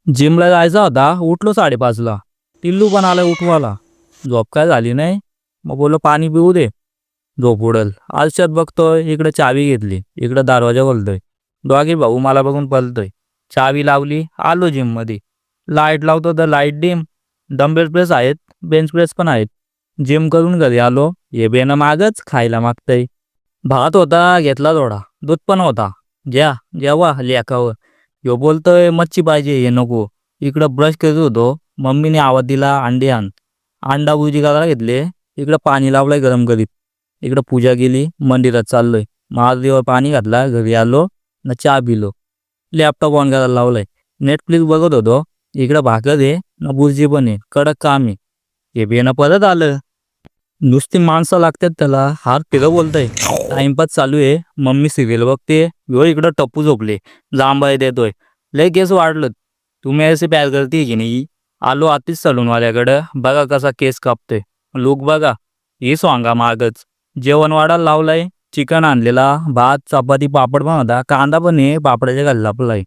जिमला जायचा होता, उठलो 5:30ला. टिल्लू पण आलाय उठवाला. झोप काय झाली नाही. मग बोललो पाणी पिऊ दे, झोप उडल. आरशात बघतोय इकडे चावी घेतली, इकडे दरवाजा खोलतोय. दोघी भाऊ मला बघून पळतोय. चावी लावली, आलो जिममध्ये. लाईट लावतो तर लाईट डिम. डंबेल प्रेस आहेत, बेंच प्रेस पण आहेत. जिम करून घरी आलो, हे बेन मागच खायला मागतंय. भात होता घेतला थोडा, दूध पण होता. ज्या जेव्हा लेकावर. ह्यो बोलतोय मच्छी पाहिजे, हे नको. इकडं ब्रश करत होतो, मम्मीने आवाज दिला अंडे आण. अंडा भुर्जी करायला घेतले. इकडं पाणी लावलंय गरम करीत. इकडं पूजा केली, मंदिरात चाललोय. महादेवावर पाणी घातला, घरी आलो न चहा पिलो. लॅपटॉप ऑन करायला लावलाय. नेटफ्लिक्स बघत होतो. इकडं भाकर आहे न भुर्जी पण आहे, कडक काम आहे. हे बेन परत आलं. नुसती माणसं लागतात त्याला, हात फिरव बोलतंय. टाइमपास चालू आहे, मम्मी सिरियल बघते. ह्यो इकडं टप्पू झोपले, जांभळे देतोय. लय केस वाढलं. तुम्ही असे प्यार करते की नाही. आलो आतीच सलूनवाल्याकडं, बघा कसा केस कापतोय. लुक बघा. ही सोंगा मागच. जेवण वाढायला लावलंय. चिकन आणलेला, भात चपाती पापड पण होता, कांदा पण आहे पापडाच्या घालला आपलाय.